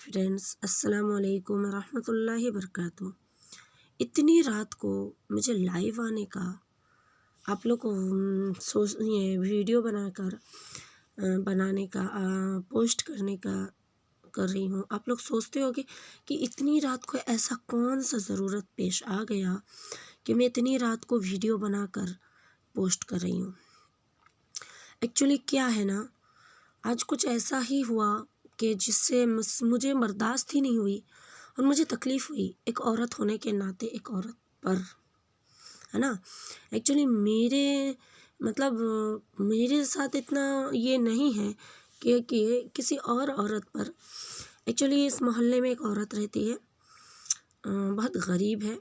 Friends, अस्सलाम वालेकुम रहमतुल्लाहि वबरकातुहू। इतनी रात को मुझे लाइव आने का, आप लोग को ये वीडियो बनाने का, पोस्ट करने का कर रही हूँ। आप लोग सोचते होगे कि इतनी रात को ऐसा कौन सा ज़रूरत पेश आ गया कि मैं इतनी रात को वीडियो बनाकर पोस्ट कर रही हूँ। एक्चुअली क्या है ना, आज कुछ ऐसा ही हुआ कि जिससे मुझे बर्दाश्त ही नहीं हुई और मुझे तकलीफ़ हुई एक औरत होने के नाते, एक औरत पर, है ना। एक्चुअली मेरे साथ इतना ये नहीं है कि किसी और औरत पर। एक्चुअली इस मोहल्ले में एक औरत रहती है, बहुत गरीब है,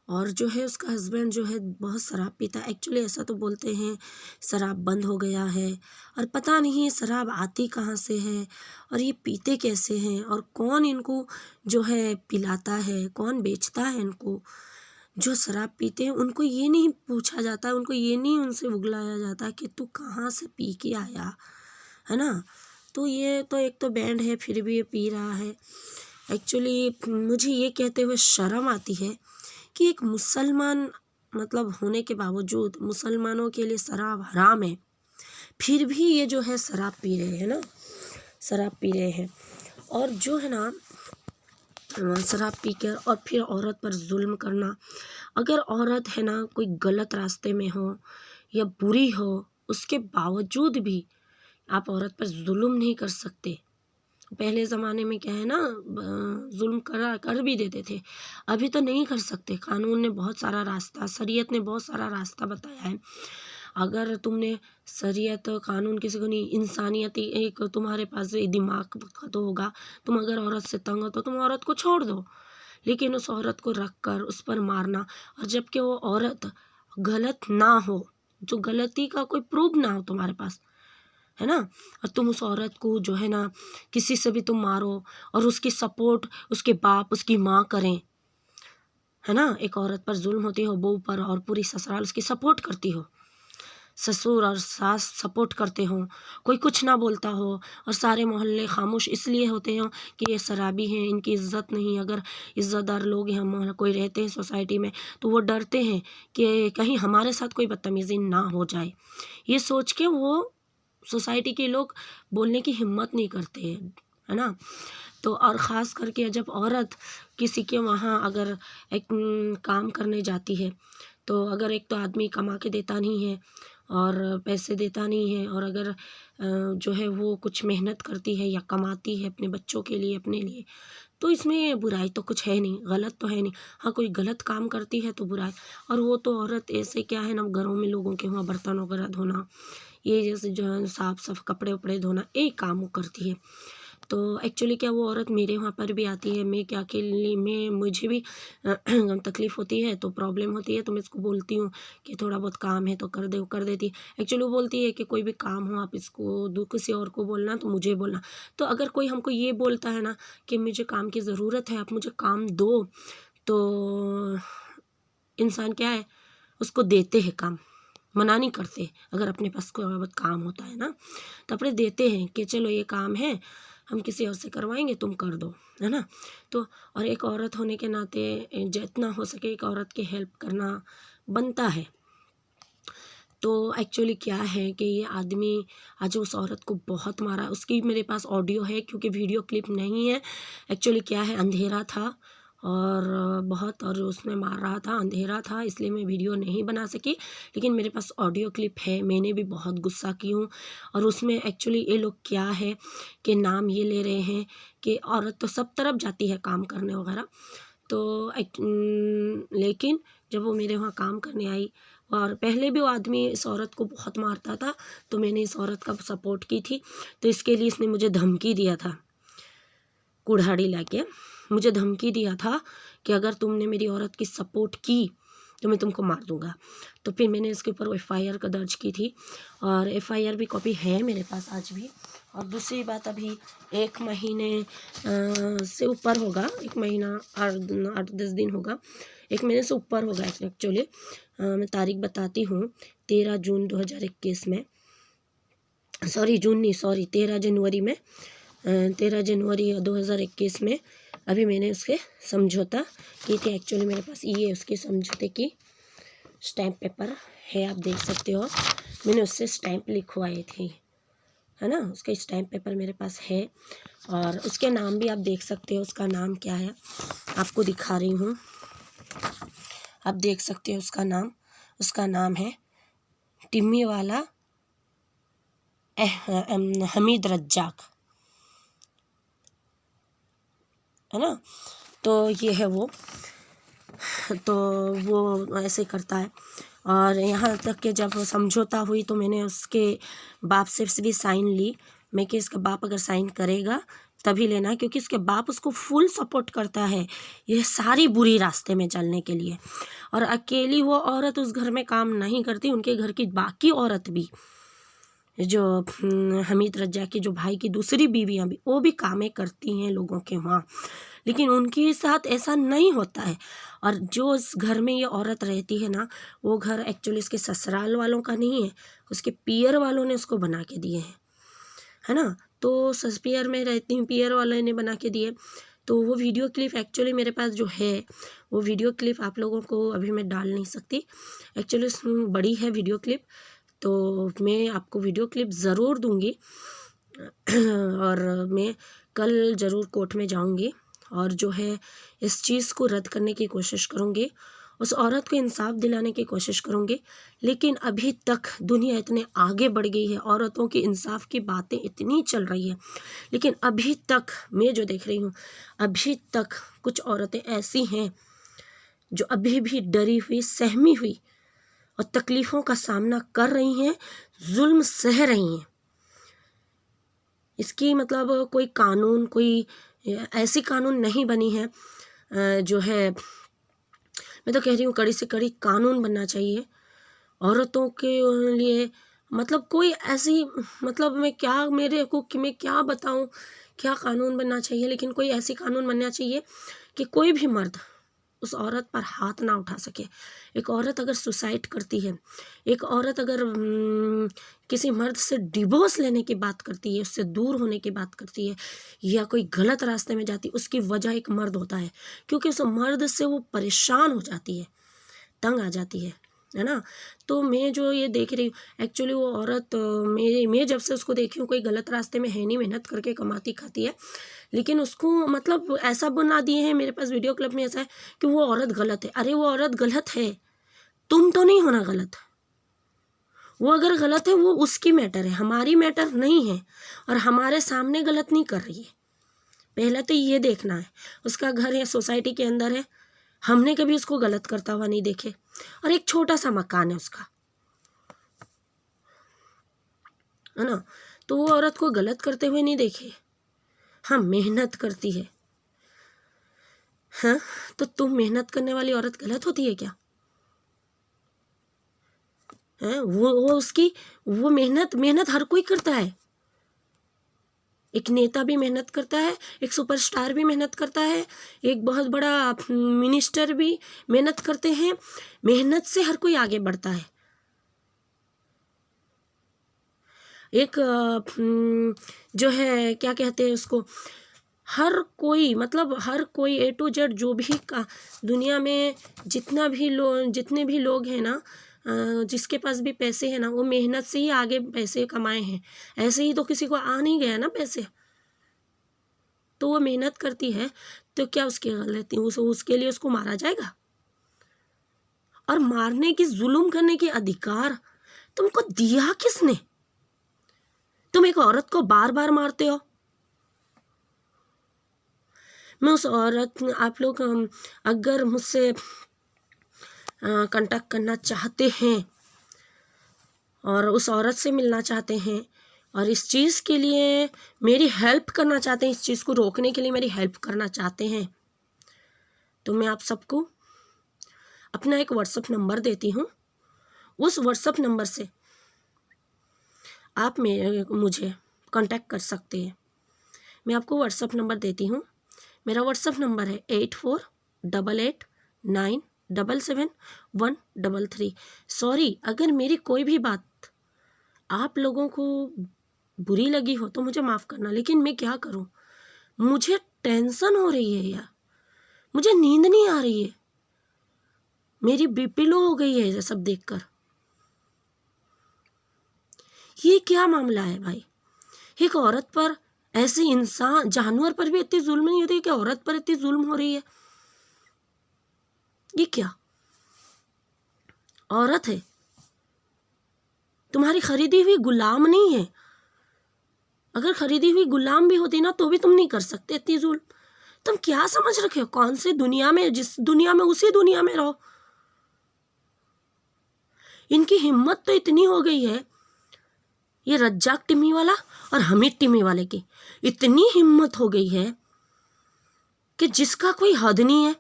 और जो है उसका हस्बैंड जो है बहुत शराब पीता है। एक्चुअली ऐसा तो बोलते हैं शराब बंद हो गया है, और पता नहीं शराब आती कहाँ से है और ये पीते कैसे हैं, और कौन इनको जो है पिलाता है, कौन बेचता है इनको। जो शराब पीते हैं उनको ये नहीं पूछा जाता, उनको ये नहीं उनसे उगलाया जाता कि तू कहाँ से पी के आया, है ना। तो ये तो एक तो बैंड है, फिर भी ये पी रहा है। एक्चुअली मुझे ये कहते हुए शर्म आती है कि एक मुसलमान होने के बावजूद मुसलमानों के लिए शराब हराम है, फिर भी ये जो है शराब पी रहे हैं ना, शराब पी रहे हैं। और जो है ना, शराब पीकर और फिर औरत पर जुल्म करना। अगर औरत है ना कोई गलत रास्ते में हो या बुरी हो, उसके बावजूद भी आप औरत पर जुल्म नहीं कर सकते। पहले ज़माने में क्या है ना, जुल्म कर भी देते थे, अभी तो नहीं कर सकते। कानून ने बहुत सारा रास्ता, शरीयत ने बहुत सारा रास्ता बताया है। अगर तुमने शरीयत कानून किसी को नहीं, इंसानियत एक तुम्हारे पास दिमाग तो होगा। तुम अगर औरत से तंग हो तो तुम औरत को छोड़ दो, लेकिन उस औरत को रख कर उस पर मारना, और जबकि वो औरत गलत ना हो, जो गलती का कोई प्रूफ ना हो तुम्हारे पास, है ना, और तुम उस औरत को जो है ना किसी से भी तुम मारो और उसकी सपोर्ट उसके बाप उसकी माँ करें, है ना। एक औरत पर जुल्म होती हो, बहू पर, और पूरी ससुराल उसकी सपोर्ट करती हो, ससुर और सास सपोर्ट करते हो, कोई कुछ ना बोलता हो, और सारे मोहल्ले खामोश इसलिए होते हो कि ये शराबी हैं, इनकी इज़्ज़त नहीं। अगर इज़्ज़तदार लोग हैं, हम कोई रहते हैं सोसाइटी में, तो वो डरते हैं कि कहीं हमारे साथ कोई बदतमीज़ी ना हो जाए, ये सोच के वो सोसाइटी के लोग बोलने की हिम्मत नहीं करते हैं, है ना। तो और ख़ास करके जब औरत किसी के वहाँ अगर एक काम करने जाती है, तो अगर एक तो आदमी कमा के देता नहीं है और पैसे देता नहीं है, और अगर जो है वो कुछ मेहनत करती है या कमाती है अपने बच्चों के लिए, अपने लिए, तो इसमें बुराई तो कुछ है नहीं, गलत तो है नहीं। हाँ, कोई गलत काम करती है तो बुराई। और वो तो औरत ऐसे क्या है ना, घरों में लोगों के वहाँ बर्तन वगैरह धोना, ये जैसे जो है साफ कपड़े वपड़े धोना, एक काम वो करती है। तो एक्चुअली क्या, वो औरत मेरे वहाँ पर भी आती है, मैं क्या अकेली में मुझे भी तकलीफ़ होती है, तो प्रॉब्लम होती है, तो मैं इसको बोलती हूँ कि थोड़ा बहुत काम है तो कर दे, वो कर देती है। एक्चुअली वो बोलती है कि कोई भी काम हो आप इसको किसी और को बोलना, तो मुझे बोलना। तो अगर कोई हमको ये बोलता है ना कि मुझे काम की ज़रूरत है, आप मुझे काम दो, तो इंसान क्या है, उसको देते हैं काम, मना नहीं करते। अगर अपने पास कोई बहुत काम होता है ना, तो अपने देते हैं कि चलो ये काम है, हम किसी और से करवाएंगे, तुम कर दो, है ना। तो और एक औरत होने के नाते जितना हो सके एक औरत की हेल्प करना बनता है। तो एक्चुअली क्या है कि ये आदमी आज उस औरत को बहुत मारा, उसकी मेरे पास ऑडियो है क्योंकि वीडियो क्लिप नहीं है। एक्चुअली क्या है, अंधेरा था और बहुत, और उसमें मार रहा था, अंधेरा था, इसलिए मैं वीडियो नहीं बना सकी, लेकिन मेरे पास ऑडियो क्लिप है। मैंने भी बहुत गुस्सा की हूँ। और उसमें एक्चुअली ये लोग क्या है कि नाम ये ले रहे हैं कि औरत तो सब तरफ जाती है काम करने वगैरह, तो लेकिन जब वो मेरे वहाँ काम करने आई, और पहले भी वो आदमी इस औरत को बहुत मारता था, तो मैंने इस औरत का सपोर्ट की थी। तो इसके लिए इसने मुझे धमकी दिया था, कुल्हाड़ी लाके मुझे धमकी दिया था कि अगर तुमने मेरी औरत की सपोर्ट की तो मैं तुमको मार दूंगा। तो फिर मैंने इसके ऊपर एफआईआर का दर्ज की थी, और एफआईआर भी कॉपी है मेरे पास आज भी। और दूसरी बात, अभी 1 महीने से ऊपर होगा, 1 महीना 8-10 दिन होगा, 1 महीने से ऊपर होगा एक्चुअली। मैं तारीख बताती हूँ, 13 जून 2021 में, सॉरी जून नहीं, सॉरी 13 जनवरी में 13 जनवरी 2021 में अभी मैंने उसके समझौता की थी। एक्चुअली मेरे पास ये उसके समझौते की स्टैम्प पेपर है, आप देख सकते हो, मैंने उससे स्टैम्प लिखवाई थी, है ना। उसका स्टैम्प पेपर मेरे पास है और उसके नाम भी आप देख सकते हो। उसका नाम क्या है आपको दिखा रही हूँ, आप देख सकते हो उसका नाम है टिम्मी वाला हमीद रज्जाक, है ना। तो ये है वो, तो वो ऐसे करता है। और यहाँ तक कि जब समझौता हुई तो मैंने उसके बाप से भी साइन ली। मैं कि इसका बाप अगर साइन करेगा तभी लेना है, क्योंकि इसके बाप उसको फुल सपोर्ट करता है ये सारी बुरी रास्ते में चलने के लिए। और अकेली वो औरत उस घर में काम नहीं करती, उनके घर की बाकी औरत भी, जो हमीद रज्जा की जो भाई की दूसरी बीवियाँ भी, वो भी कामें करती हैं लोगों के वहाँ, लेकिन उनके साथ ऐसा नहीं होता है। और जो उस घर में ये औरत रहती है ना, वो घर एक्चुअली इसके ससुराल वालों का नहीं है, उसके पियर वालों ने उसको बना के दिए हैं, है ना। तो पियर में रहती हूँ, पियर वाले ने बना के दिए। तो वो वीडियो क्लिप एक्चुअली मेरे पास जो है, वो वीडियो क्लिप आप लोगों को अभी मैं डाल नहीं सकती, एक्चुअली बड़ी है वीडियो क्लिप, तो मैं आपको वीडियो क्लिप ज़रूर दूँगी। और मैं कल ज़रूर कोर्ट में जाऊँगी और जो है इस चीज़ को रद्द करने की कोशिश करूँगी, उस औरत को इंसाफ दिलाने की कोशिश करूँगी। लेकिन अभी तक दुनिया इतने आगे बढ़ गई है, औरतों की इंसाफ की बातें इतनी चल रही है, लेकिन अभी तक मैं जो देख रही हूँ, अभी तक कुछ औरतें ऐसी हैं जो अभी भी डरी हुई, सहमी हुई और तकलीफ़ों का सामना कर रही हैं, जुल्म सह रही हैं। इसकी मतलब कोई कानून, कोई ऐसी कानून नहीं बनी है, जो है, मैं तो कह रही हूँ कड़ी से कड़ी कानून बनना चाहिए औरतों के लिए। मतलब कोई ऐसी, मतलब मैं क्या बताऊँ क्या कानून बनना चाहिए, लेकिन कोई ऐसी कानून बनना चाहिए कि कोई भी मर्द उस औरत पर हाथ ना उठा सके। एक औरत अगर सुसाइड करती है, एक औरत अगर किसी मर्द से डिवोर्स लेने की बात करती है, उससे दूर होने की बात करती है, या कोई गलत रास्ते में जाती है, उसकी वजह एक मर्द होता है, क्योंकि उस मर्द से वो परेशान हो जाती है, तंग आ जाती है ना। तो मैं जो ये देख रही हूँ एक्चुअली, वो औरत मैं जब से उसको देखी हूँ, कोई गलत रास्ते में है नहीं, मेहनत करके कमाती खाती है, लेकिन उसको मतलब ऐसा बना दिए हैं, मेरे पास वीडियो क्लिप में ऐसा है कि वो औरत गलत है। अरे वो औरत गलत है, तुम तो नहीं होना गलत। वो अगर गलत है वो उसकी मैटर है, हमारी मैटर नहीं है, और हमारे सामने गलत नहीं कर रही है। पहले तो ये देखना है, उसका घर है, सोसाइटी के अंदर है, हमने कभी उसको गलत करता हुआ नहीं देखे, और एक छोटा सा मकान है उसका, है ना। तो वो औरत को गलत करते हुए नहीं देखे। हाँ, मेहनत करती है, हाँ, तो तुम मेहनत करने वाली औरत गलत होती है क्या? है वो उसकी, वो मेहनत हर कोई करता है। एक नेता भी मेहनत करता है, एक सुपरस्टार भी मेहनत करता है, एक बहुत बड़ा मिनिस्टर भी मेहनत करते हैं। मेहनत से हर कोई आगे बढ़ता है। एक जो है क्या कहते हैं उसको, हर कोई, मतलब हर कोई A to Z जो भी का दुनिया में जितने भी लोग हैं ना, जिसके पास भी पैसे हैं ना, वो मेहनत से ही आगे पैसे कमाए हैं। ऐसे ही तो किसी को आ नहीं गया ना पैसे, तो वो मेहनत करती है, तो क्या उसकी गलती, उसके लिए उसको मारा जाएगा? और मारने की, जुल्म करने की अधिकार तुमको दिया किसने? तुम एक औरत को बार बार मारते हो। मैं उस औरत, आप लोग अगर मुझसे कांटेक्ट करना चाहते हैं और उस औरत से मिलना चाहते हैं और इस चीज़ के लिए मेरी हेल्प करना चाहते हैं, इस चीज़ को रोकने के लिए मेरी हेल्प करना चाहते हैं, तो मैं आप सबको अपना एक व्हाट्सएप नंबर देती हूँ। उस व्हाट्सएप नंबर से आप मुझे कांटेक्ट कर सकते हैं। मैं आपको व्हाट्सएप नंबर देती हूँ। मेरा व्हाट्सएप नंबर है 8488977133। सॉरी, अगर मेरी कोई भी बात आप लोगों को बुरी लगी हो तो मुझे माफ़ करना, लेकिन मैं क्या करूं, मुझे टेंशन हो रही है यार, मुझे नींद नहीं आ रही है, मेरी बीपी लो हो गई है ये सब देखकर। ये क्या मामला है भाई? एक औरत पर, ऐसे इंसान जानवर पर भी इतनी जुल्म नहीं होती कि औरत पर इतनी जुल्म हो रही है? ये क्या? औरत है, तुम्हारी खरीदी हुई गुलाम नहीं है। अगर खरीदी हुई गुलाम भी होती ना तो भी तुम नहीं कर सकते इतनी जुल्म। तुम क्या समझ रखे हो? कौन सी दुनिया में, जिस दुनिया में उसी दुनिया में रहो। इनकी हिम्मत तो इतनी हो गई है, ये रज्जाक टिम्मी वाला और हमीद टिम्मी वाले की इतनी हिम्मत हो गई है कि जिसका कोई हद नहीं है।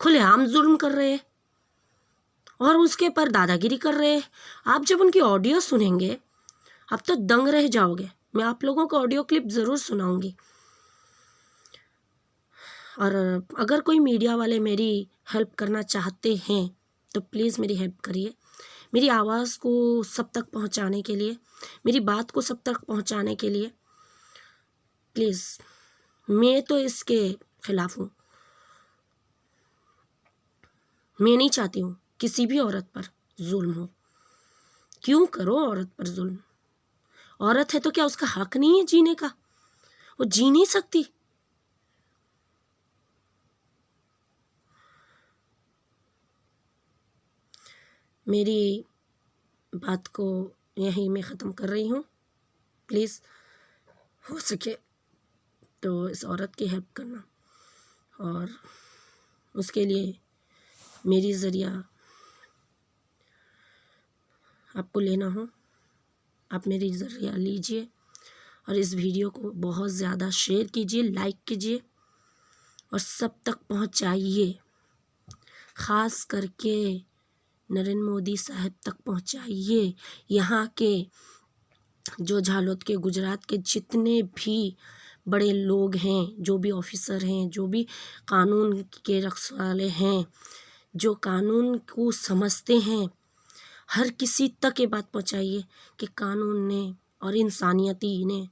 खुलेआम जुल्म कर रहे हैं और उसके पर दादागिरी कर रहे हैं। आप जब उनकी ऑडियो सुनेंगे आप तो दंग रह जाओगे। मैं आप लोगों को ऑडियो क्लिप ज़रूर सुनाऊंगी। और अगर कोई मीडिया वाले मेरी हेल्प करना चाहते हैं तो प्लीज़ मेरी हेल्प करिए। मेरी आवाज़ को सब तक पहुंचाने के लिए, मेरी बात को सब तक पहुंचाने के लिए प्लीज़। मैं तो इसके खिलाफ हूँ। मैं नहीं चाहती हूँ किसी भी औरत पर जुल्म हो। क्यों करो औरत पर जुल्म? औरत है तो क्या उसका हक नहीं है जीने का? वो जी नहीं सकती? मेरी बात को यहीं मैं ख़त्म कर रही हूँ। प्लीज़ हो सके तो इस औरत की हेल्प करना, और उसके लिए मेरी ज़रिया आपको लेना हो, आप मेरी ज़रिया लीजिए और इस वीडियो को बहुत ज़्यादा शेयर कीजिए, लाइक कीजिए और सब तक पहुंचाइए। ख़ास करके नरेंद्र मोदी साहब तक पहुंचाइए। यहाँ के जो झालोद के, गुजरात के जितने भी बड़े लोग हैं, जो भी ऑफिसर हैं, जो भी कानून के रखवाले हैं, जो कानून को समझते हैं, हर किसी तक ये बात पहुंचाइए कि कानून ने और इंसानियती ने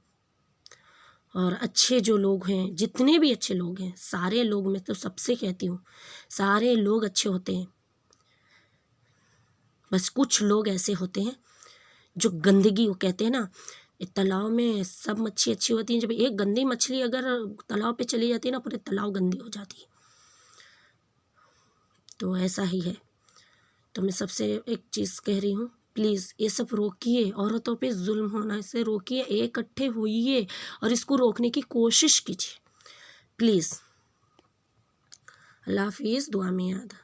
और अच्छे जो लोग हैं, जितने भी अच्छे लोग हैं, सारे लोग, मैं तो सबसे कहती हूँ सारे लोग अच्छे होते हैं। बस कुछ लोग ऐसे होते हैं जो गंदगी, वो कहते हैं ना, तालाब में सब मच्छी अच्छी होती है, जब एक गंदी मछली अगर तालाब पे चली जाती है ना, पूरे तालाब गंदी हो जाती है। तो ऐसा ही है। तो मैं सबसे एक चीज़ कह रही हूँ, प्लीज़ ये सब रोकिए, औरतों पे जुल्म होना इसे रोकिए, इकट्ठे होइए और इसको रोकने की कोशिश कीजिए प्लीज़। अल्लाह हाफिज़, दुआ में याद।